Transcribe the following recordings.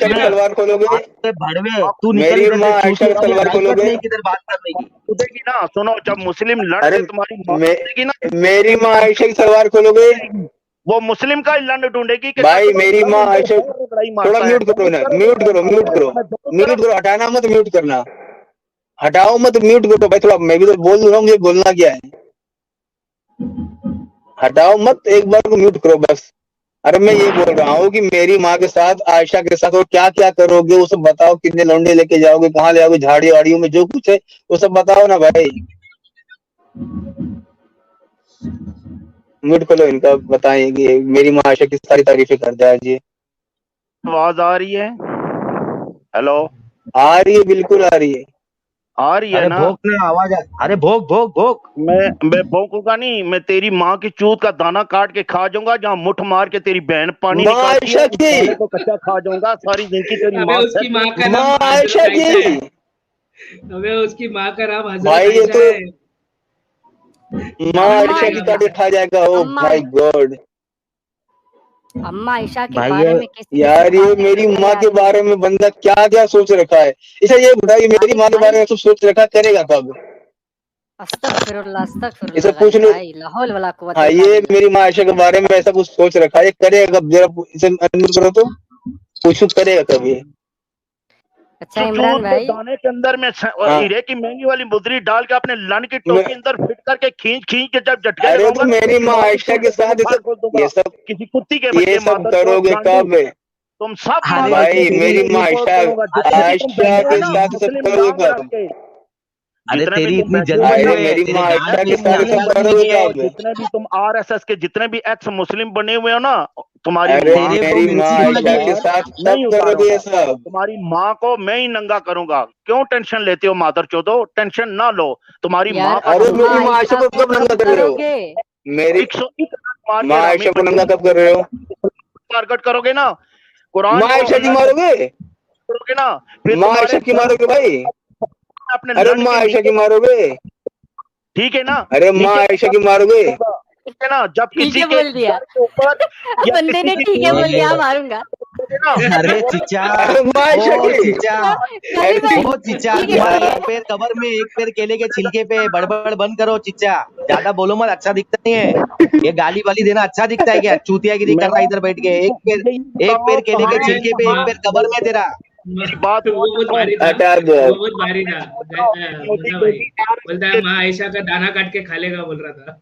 की सलवार खोलोगे? भड़वे तू निकल मेरी इधर माँ से, आयशा की चूतिया, सलवार खोलोगे? नहीं किधर बात करने की। कूदेगी ना, सुनो, जब मुस्लिम लड़ अरे के तुम्हारी माँ मे, कूदेगी ना, मेरी माँ आयशा की सलवार खोलोगे? वो मुस्लिम का ही लंड ढूंढेगी कि भाई सच में मेरी माँ आयशा, लड़ाई थोड़ा मारता है। म्यूट करो ना, म्यूट करो, म्यूट करो, म्यूट करो, हटाना मत, म्यूट करना, हटाओ मत, म्यूट करो भाई। थोड़ा मैं भी तो बोल रहा हूँ, मुझे बोलना क्या है, हटाओ मत, एक बार को म्यूट करो बस। अरे मैं ये बोल रहा हूँ कि मेरी माँ के साथ, आयशा के साथ और क्या क्या करोगे वो सब बताओ। कितने लौंडे लेके जाओगे, कहाँ ले आओगे, झाड़ी वाड़ियों में जो कुछ है वो सब बताओ ना भाई। म्यूट करो इनका, बताएंगे मेरी माँ आयशा की सारी तारीफें कर जाए जी। आवाज आ रही है? हेलो, आ रही है, बिल्कुल आ रही है, आ रही है अरे ना? भोग ना आवाज अरे भोग भोग भोग। मैं भौंकूंगा नहीं, मैं तेरी माँ की चूत का दाना काट के खा जाऊंगा, जहाँ मुठ मार के तेरी बहन पानी माँ निकालती है, आयशा उस की, दाने को कच्चा खा जाऊंगा सारी जिंदगी तेरी अबे माँ उसकी माँ का नाम माँ हजरत आयशा आयशा है। की। अबे उसकी माँ का नाम हजरत भाई ये आयशा तो है। माँ अम्मा आयशा की आयशा, तारीफ खा जाएगा। ओ अम्मा माय गॉड अम्मा आयशा के भाई, बारे में कैसी कैसी यार ये बातें मेरी करता है माँ के आदमी। बारे में बंदा क्या क्या सोच रखा है। इसे ये बताइए, मेरी गालिब माँ के भाई, बारे में सब सोच रखा, करेगा कब? इसे अस्तगफिरुल्लाह पूछ गालिब लो। भाई, ला हौल वला कुव्वत हाँ, इल्ला ये बिल्लाह। मेरी माँ आयशा के बारे में ऐसा कुछ सोच रखा है, ये करेगा कब? जरा इसे अनम्यूट करो तो पूछो, करेगा कब ये? अच्छा इमरान चूत के भाई, दाने के अंदर में हाँ, हीरे की महंगी वाली मुद्री डाल के अपने लन की मैं, टोपी अंदर फिट करके खींच खींच के जब झटके अरे तो लगाऊंगा ना, मेरी तेरी माँ माँ की आयशा चूत के के दोनों साथ भाग खोल दूंगा। किसी कुत्ती के ये बच्चे, सब मादर चोद, करोगे गांडू, कब? तुम सब अरे मादर लेकिन भाई चोद, मेरी तेरी माँ मैं इतनी शोध आयशा, करूंगा। जितने भी तुम आयशा बैठे हो के ना साथ सब मुस्लिम करोगे नाम रख कब? के, अरे जितने भी तेरी तुम इतनी बैठे जल्दी हुए क्यों ना अरे है? मेरी तेरे माँ गांड आयशा में के इतनी साथ अक्ल सब घुस करोगे गई है? कब? जितने भी तुम आरएसएस के जितने भी एक्स मुस्लिम बने हुए हो ना, तुम्हारी अरे माँ तेरे को वो मेरी माँ मिर्ची क्यों आयशा लगी के है? साथ सब नहीं करोगे ये उतारूंगा, सब? तुम्हारी माँ को मैं ही नंगा करूंगा। क्यों टेंशन लेते हो मादर चोदो? टेंशन ना लो, तुम्हारी यार माँ का अरे अम्मा मेरी माँ आयशा आयशा को को कब नंगा कब कर रहे हो? करोगे? मेरी 101 मार माँ के रामी आयशा को नंगा कब कर रहे हो? टारगेट करोगे ना, कुरान माँ को आयशा की अल्लाह ने मारोगे? करोगे ना, फिर माँ तुम्हारे आयशा की सर मारोगे भाई? अपने अरे लन माँ के आयशा की नीचे, मारोगे? ठीक है ना, अरे माँ नीचे आयशा की मारोगे? ठीक है ना, जब ठीक किसी है के बोल दिया, सर के ऊपर या बंदे किसी ने की ठीक है बोल दिया, मारूंगा। ना, अरे चिच्चा, अरे माँ आयशा ओ की, चिच्चा, गालिब अरे भाई ओ चिच्चा, ठीक है तुम्हारा ठीक एक है। पैर कबर में, एक पैर केले के छिलके पे। बड़बड़ बंद करो चिच्चा, ज्यादा बोलो मत, अच्छा दिखता नहीं है। ये गाली वाली देना अच्छा दिखता है क्या? चूतियागिरी कर रहा है इधर बैठ के। एक पैर केले के अबे छिलके पे, एक पैर कबर में तेरा। मेरी बात वो बहुत सुनो। भारी था, हटा दो वो अब। बहुत भारी था। मोदी मुन्ना भाई बेटी यार, बोलता है माँ आयशा का दाना काट के खा लेगा, बोल रहा था।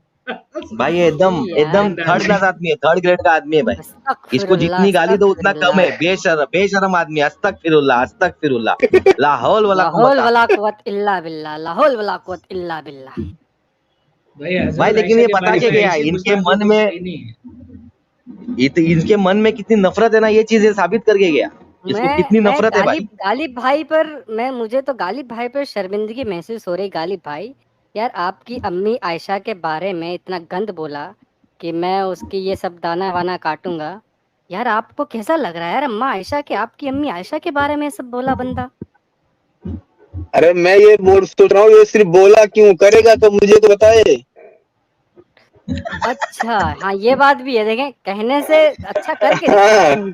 भाई ये एकदम छी यार, एकदम गंदा थर्ड आदमी। क्लास आदमी है, थर्ड ग्रेड का आदमी है भाई। इसको अस्तगफिरुल्लाह जितनी गाली दो उतना कम अस्तगफिरुल्लाह, है। बेशरम बेशरम आदमी, अस्तगफिरुल्लाह अस्तगफिरुल्लाह, ला हौल वला ला हौल कुव्वता। वला कुव्वत इल्ला बिल्लाह, ला हौल वला कुव्वत इल्ला बिल्लाह। भाई भाई हजरत लेकिन आयशा ये के बता बारे के में गया, ऐसी इनके गुस्ताखी मन तो में, सही नहीं है। इनके मन में कितनी नफरत है ना, ये चीज साबित करके गया। इसको कितनी मैं नफरत है भाई। गालिब भाई पर, मुझे तो गालिब भाई पर शर्मिंदगी महसूस हो रही। गालिब भाई यार, आपकी अम्मी आयशा के बारे में इतना गंद बोला कि मैं उसकी ये सब दाना वाना काटूंगा। यार आपको कैसा लग रहा है यार, अम्मा आयशा के, आपकी अम्मी आयशा के बारे में सब बोला बंदा? अरे मैं ये बोल सोच रहा हूँ, ये सिर्फ बोला क्यों, करेगा तो मुझे तो बताए। अच्छा हाँ, ये बात भी है, देखें कहने से अच्छा करके दिखाया। हाँ,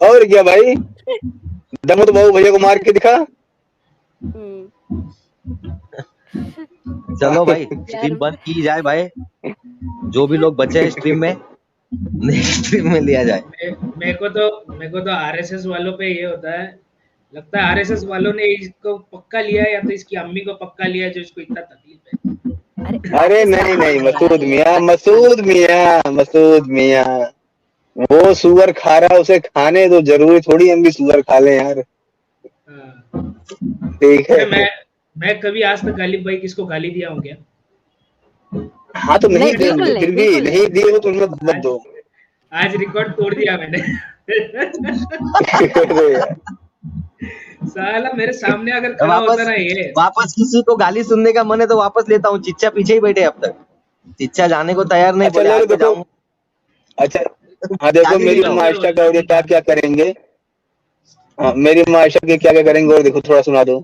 और क्या भाई, दम तो बाबू भैया को मार के दिखा। हम्म, चलो भाई यार स्ट्रीम बंद की जाए भाई, जो भी लोग बचे हैं स्ट्रीम में, नेक्स्ट स्ट्रीम में लिया जाए। मेरे को तो आरएसएस वालों पे ये होता है, लगता है आरएसएस वालों ने इसको पक्का लिया है, या तो इसकी अम्मी को पक्का लिया है, जो इसको इतना तकलीफ है। अरे आतिश नहीं नहीं, यार, मसूद ये मियाँ, अलग मसूद मियाँ, मसूद मियाँ, वो सुअर खा रहा है, उसे खाने दो, जरूरी थोड़ी हम भी सुअर खा लें यार। हाँ। ठीक है। अरे मैं कभी आज तक गालिब भाई किसको गाली दिया हूँ क्या? हाँ तो नहीं नहीं, दे, बिल्कुल नहीं, फिर भी बिल्कुल नहीं। नहीं दिए हो तो मत आज दो। आज रिकॉर्ड तोड़ दिया मैंने। अरे यार, साला मेरे सामने अगर खड़ा होता ना ये, वापस किसी को गाली सुनने का मन है तो वापस लेता हूँ। चिच्चा पीछे ही बैठे अब तक, चिच्चा जाने को तैयार नहीं, अच्छा बोले ले लो, आज मैं देखो। जाऊंगा। अच्छा हाँ देखो, गाली नहीं मेरी दूं। माइशा का और क्या क्या करेंगे। हाँ, मेरी माइशा के क्या क्या करेंगे और देखो, थोड़ा सुना दो।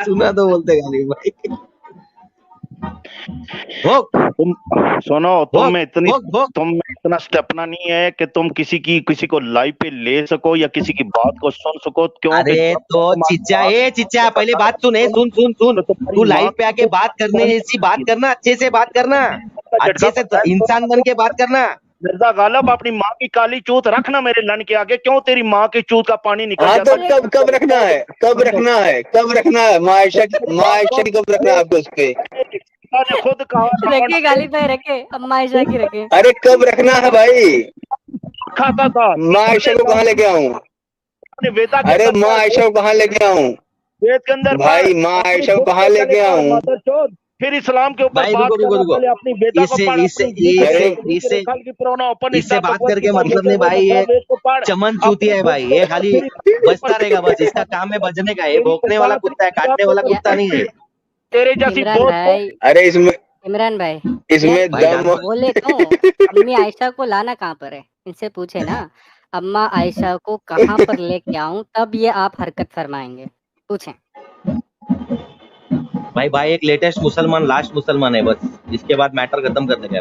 सुना तो बोलते गाली भाई। भोग तुम सुनो, तुम भोग में इतनी, भोग भोग। तुम में इतना स्टेपना नहीं है कि तुम किसी को लाइव पे ले सको या किसी की बात को सुन सको, क्योंकि अरे जब तो तुम्हारी चिच्चा, माँ ए चिच्चा, को पहले पता बात सुन, है, सुन सुन सुन, तो तुम्हारी तू माँ लाइव पे आके बात करने जैसी बात करना, अच्छे से बात करना, का झटका अच्छे से पड़ता है। इंसान बन के बात करना। मिर्जा गालब, अपनी माँ की काली चूत रखना मेरे लन के आगे, क्यों तेरी माँ की चूत का पानी निकल हाँ जाता तो कब रखना है, कब रखना है, कब रखना है माँ आयशा की कब रखना है आपको उस पे? ने खुद कहा रखे गाली भाई, रखे अम्मा आयशा की रखे। अरे कब रखना है भाई? खाता था माँ आयशा को कहाँ लेके आऊं? अपने वेदा के अरे अंदर माँ पढ़, आयशा को कहाँ लेके आऊं वेद के अंदर पढ़, भाई? माँ अपनी आयशा को बुक कहाँ को लेके पहले पढ़, आऊं? मादर चोद, फिर इस्लाम के ऊपर भाई बात रुको रुको करना, रुको, पहले अपनी वेदा को इससे पढ़, इससे अपनी गीता इससे को, इससे रेखा की पुराना ओपन इससे बात करके गीता मतलब नहीं भाई, ये वेद को पढ़, चमन अपनी चूतिया है बुक भाई, को ये पढ़, खाली फिर इसके बजता ऊपर रहेगा बस, इसका काम है बजने का, ये तेरी भौंकने वाला कुत्ता है, काटने वाला तो कुत्ता नहीं है। तेरे जैसी इमरान बहुत भाई, अरे इसमें इमरान भाई, इसमें भाई यार डांटो। दम बोले तो अम्मी आयशा को लाना कहाँ पर है, इनसे पूछे ना, अम्मा आयशा को कहाँ पर लेके आऊं, तब ये आप हरकत फरमाएंगे, पूछें। भाई एक लेटेस्ट मुसलमान, लास्ट मुसलमान है बस, इसके बाद मैटर खत्म कर देंगे।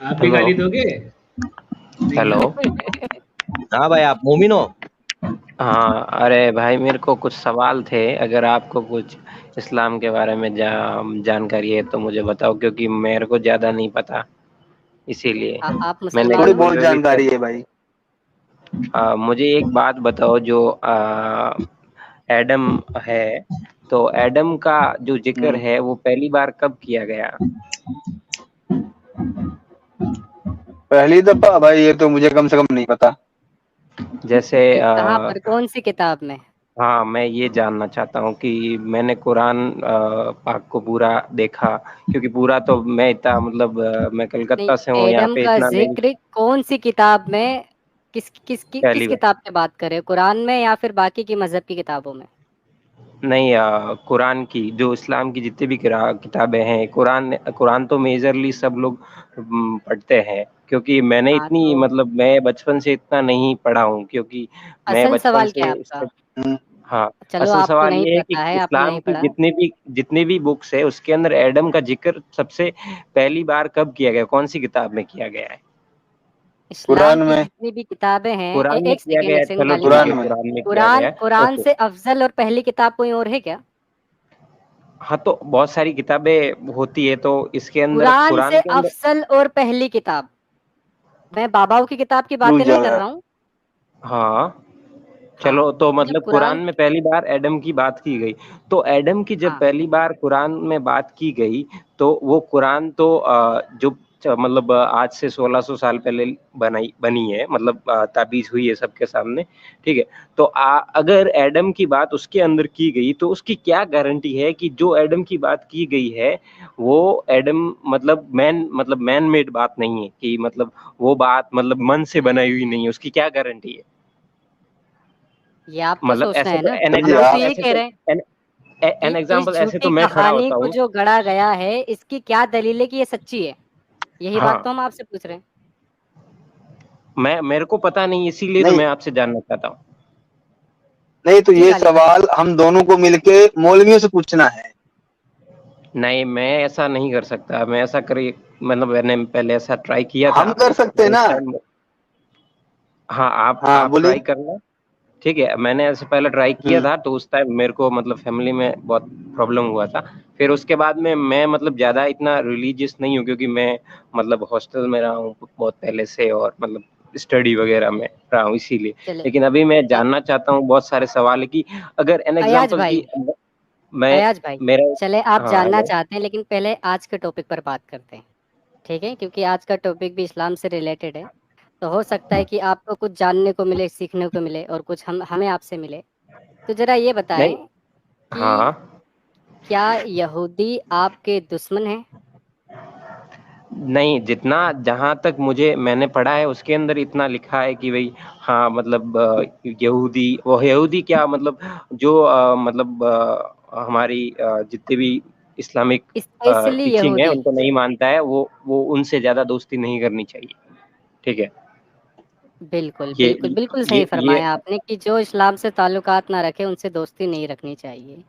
आप भी गाली दोगे? हेलो। हाँ भाई, आप मोमिन हो? हाँ, अरे भाई मेरे को कुछ सवाल थे, अगर आपको कुछ इस्लाम के बारे में जानकारी है तो मुझे बताओ, क्योंकि मेरे को ज्यादा नहीं पता, इसीलिए आप मैंने थोड़ी मुसलमान हो? बहुत जानकारी है भाई। मुझे एक बात बताओ, जो एडम है, तो एडम का जो जिक्र है वो पहली बार कब किया गया? पहली दफा भाई ये तो मुझे कम से कम नहीं पता। जैसे कहाँ पर, कौन सी किताब में? हाँ, मैं ये जानना चाहता हूँ कि मैंने कुरान पाक को पूरा देखा, क्योंकि पूरा तो मैं इतना मतलब मैं नहीं, कलकत्ता से हूँ, यहाँ एडम पे का इतना नहीं। जिक्र कौन सी किताब में, किस पहली बार किताब की बात करें, कुरान में या फिर बाकी की मजहब की किताबों में? नहीं, कुरान की, जो इस्लाम की जितनी भी किताबें हैं, कुरान तो मेजरली सब लोग पढ़ते हैं, क्योंकि मैंने हाँ इतनी तो मतलब मैं बचपन से इतना नहीं पढ़ा हूँ, क्योंकि मैं असल बचपन सवाल क्या है से आपका? हाँ, चलो असल आपको सवाल नहीं ये है कि पता है, आपने इस्लाम नहीं की पढ़ा। जितनी भी बुक्स है उसके अंदर एडम का जिक्र सबसे पहली बार कब किया गया, कौन सी किताब में किया गया है? इस्लाम कुरान की में। जितनी भी किताबें हैं, कुरान में एक किया सेकेंड गया एक है, सेकेंड चलो गालिब ठीक कुरान भाई, है, में। कुरान में किया कुरान गया है, कुरान ओके। से अफजल और पहली किताब कोई और है क्या? हाँ, तो बहुत सारी किताबें होती है, तो इसके अंदर कुरान कुरान से के अंदर अफजल और पहली किताब, मैं बाबाओं की किताब की रुक बातें नहीं जाओ कर यार। रहा हूँ। हाँ, हाँ, चलो, तो तो जब मतलब कुरान कुरान, में पहली बार एडम की बात की गई, तो एडम की जब हाँ पहली बार कुरान में बात की गई, तो वो कुरान तो जो मतलब आज से 1600 साल पहले बनी है, मतलब ताबीज हुई है सबके सामने, ठीक है। तो अगर एडम की बात उसके अंदर की गई, तो उसकी क्या गारंटी है कि जो एडम की बात की गई है वो एडम मतलब मैन मेड बात नहीं है, कि मतलब वो बात मतलब मन से बनाई हुई नहीं है, उसकी क्या गारंटी है? ये आपको मतलब सोचना ऐसे है तो ना, एन अभी हम तो एग्जाम्पल आप ये ऐसे कह तो रहे हैं एन कि इस एग्जाम्पल ऐसे तो झूठी मैं खड़ा कहानी होता को हूँ। जो गढ़ा गया है, इसकी क्या दलील है कि ये सच्ची है? यही बात तो हाँ, हम आपसे पूछ रहे हैं। मेरे को पता नहीं, इसीलिए तो नहीं मैं आपसे जानना चाहता हूँ। नहीं, तो जी ये गालिब भाई, सवाल हम दोनों को मिलके मौलवियों से पूछना है। नहीं, मैं ऐसा नहीं कर सकता, मैं ऐसा करी मतलब मैंने पहले ऐसा ट्राई किया हम था, कर सकते हैं तो ना। उस टाइम हाँ, हाँ आप बोलिए। ट्राई करना, ठीक है। मैंने ऐसे पहले ट्राई किया हम्म। था, तो उस टाइम मेरे को मतलब फैमिली में बहुत प्रॉब्लम हुआ था। फिर उसके बाद में मैं मतलब ज्यादा इतना रिलीजियस नहीं हूँ, क्योंकि मैं मतलब हॉस्टल में रहा हूँ बहुत पहले से, और मतलब स्टडी वगैरह में रहा हूँ, इसीलिए। चले लेकिन अभी मैं ए- जानना चाहता हूँ, बहुत सारे सवाल है कि अगर एन अयाज एग्जाम्पल भाई, की मैं अयाज भाई, मेरा चले आप हाँ, जानना हेलो। चाहते हैं, लेकिन पहले आज के टॉपिक पर बात करते हैं, ठीक है? क्योंकि आज का टॉपिक भी इस्लाम से रिलेटेड है, तो हो सकता है कि आपको कुछ जानने को मिले, सीखने को मिले, और कुछ हमें आपसे मिले। तो जरा ये बताएं नहीं, कि हाँ, क्या यहूदी आपके दुश्मन हैं? नहीं, जितना जहां तक मैंने पढ़ा है उसके अंदर इतना लिखा है कि भाई हाँ, मतलब यहूदी क्या मतलब जो मतलब हमारी जितने भी इस्लामिक स्पेशली टीचिंग है यहूदी, उनको नहीं मानता है, वो उनसे ज्यादा दोस्ती नहीं करनी चाहिए, ठीक है। बिल्कुल ये बिल्कुल बिल्कुल ये सही ये फरमाया आपने कि जो इस्लाम से ताल्लुकात ना रखे उनसे दोस्ती नहीं रखनी चाहिए।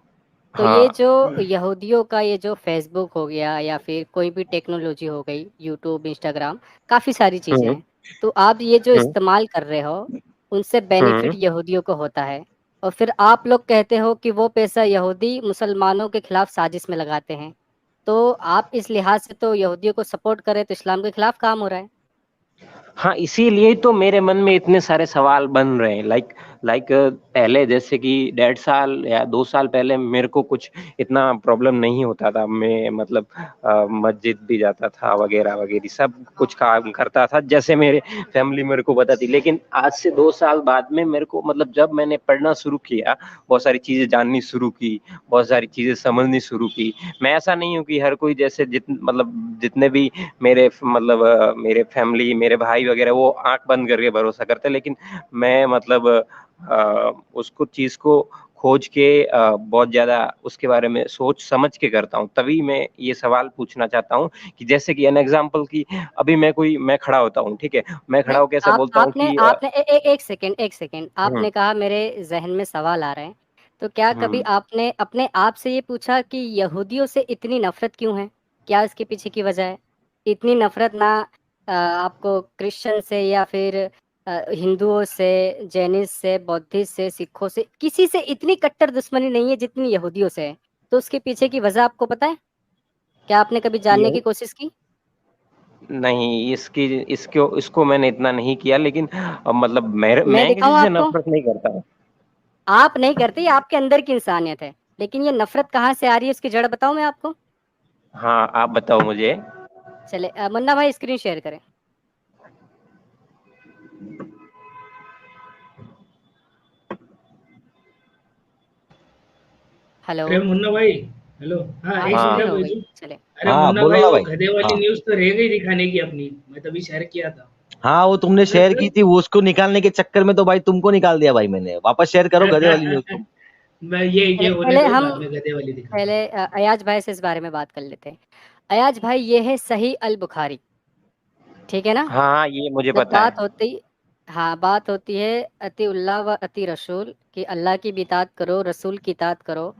तो हाँ ये जो यहूदियों का ये जो फेसबुक हो गया या फिर कोई भी टेक्नोलॉजी हो गई, यूट्यूब, इंस्टाग्राम, काफ़ी सारी चीज़ें हम्म हैं। तो आप ये जो हम्म इस्तेमाल कर रहे हो, उनसे बेनिफिट हम्म यहूदियों को होता है और फिर आप लोग कहते हो कि वो पैसा यहूदी मुसलमानों के खिलाफ साजिश में लगाते हैं। तो आप इस लिहाज से तो यहूदियों को सपोर्ट करें तो इस्लाम के खिलाफ काम हो रहा है। हाँ, इसीलिए तो मेरे मन में इतने सारे सवाल बन रहे हैं। लाइक लाइक पहले जैसे कि 1.5 साल या 2 साल पहले मेरे को कुछ इतना प्रॉब्लम नहीं होता था। मैं मतलब मस्जिद भी जाता था वगैरह वगैरह, सब कुछ काम करता था जैसे मेरे फैमिली मेरे को बताती। लेकिन आज से 2 साल बाद में मेरे को मतलब जब मैंने पढ़ना शुरू किया, बहुत सारी चीजें जाननी शुरू की, बहुत सारी चीजें समझनी शुरू की। मैं ऐसा नहीं हूँ कि हर कोई जैसे मतलब जितने भी मेरे मतलब मेरे फैमिली, मेरे भाई वगैरह वो आंख बंद करके भरोसा करते, लेकिन मैं मतलब उसको चीज को खोज के बहुत ज्यादा उसके बारे में सोच समझ के करता हूँ। तभी मैं ये सवाल पूछना चाहता हूँ कि जैसे कि एन एग्जाम्पल की अभी मैं खड़ा होता हूँ, ठीक है, मैं खड़ा नहीं, होकर ऐसा आप बोलता हूँ आपने कि आपने एक सेकंड हम्म आपने कहा मेरे ज़हन में सवाल आ रहे हैं। तो क्या कभी हम्म आपने अपने आप से ये पूछा कि यहूदियों से इतनी नफ़रत क्यों है? क्या इसके पीछे की वजह है? इतनी नफ़रत ना आपको क्रिश्चियन से या फिर हिंदुओं से, जैनिस्ट से, बौद्धिस्ट से, सिखों से, किसी से इतनी कट्टर दुश्मनी नहीं है जितनी यहूदियों से है। तो उसके पीछे की वजह आपको पता है? क्या आपने कभी जानने की कोशिश की? नहीं, इसकी इसको इसको मैंने इतना नहीं किया, लेकिन मतलब मैं मैं किसी दिखाऊँ से आपको? नफरत नहीं करता हूँ। आप नहीं करते, ये आपके अंदर की इंसानियत है। लेकिन ये नफ़रत कहाँ से आ रही है, इसकी जड़ बताऊँ मैं आपको? हाँ, आप बताओ मुझे। चले मुन्ना भाई स्क्रीन शेयर करें। हेलो। अरे मुन्ना भाई, हेलो। हाँ, हाँ, एक हाँ मिनट स्क्रीन हो गई। भेजू। चले। अरे हाँ मुन्ना बोलो भाई, ना वो भाई। गधे वाली हाँ न्यूज़ तो रह गई दिखाने की अपनी, मैं तभी शेयर किया था। हाँ, वो तुमने अरे शेयर की फिर थी, वो उसको निकालने के चक्कर में तो भाई तुमको निकाल दिया भाई मैंने। वापस शेयर करो गधे वाली न्यूज तुम। मैं ये पहले होने पहले दो, हम बाद में गधे वाली दिखाऊंगा। पहले अयाज भाई से इस बारे में बात कर लेते हैं। अयाज भाई, ये है सही अल बुखारी, ठीक है ना? हाँ, ये मुझे जब पता बात है। होती हाँ, बात होती है अतिउल्लाह व अति रसूल कि अल्लाह की भी इताअत करो, रसूल की इताअत करो।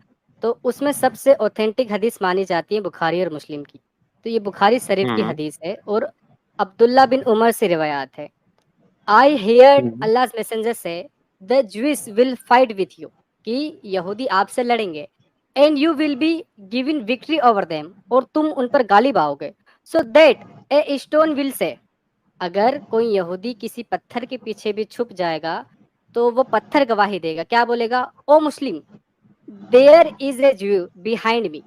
तो उसमें सबसे ऑथेंटिक हदीस मानी जाती है बुखारी और मुस्लिम की। तो ये बुखारी शरीफ की हम्म हदीस है और अब्दुल्ला बिन उमर से रिवायात है। I heard hmm Allah messenger से the Jews will fight with you, कि यहूदी आपसे लड़ेंगे and you will be given victory over them, और तुम उन पर गालिब आओगे। So that a stone will say, अगर कोई यहूदी किसी पत्थर के पीछे भी छुप जाएगा तो वो पत्थर गवाही देगा, क्या बोलेगा? ओ मुस्लिम, देयर इज ए ज्यू बिहाइंड मी।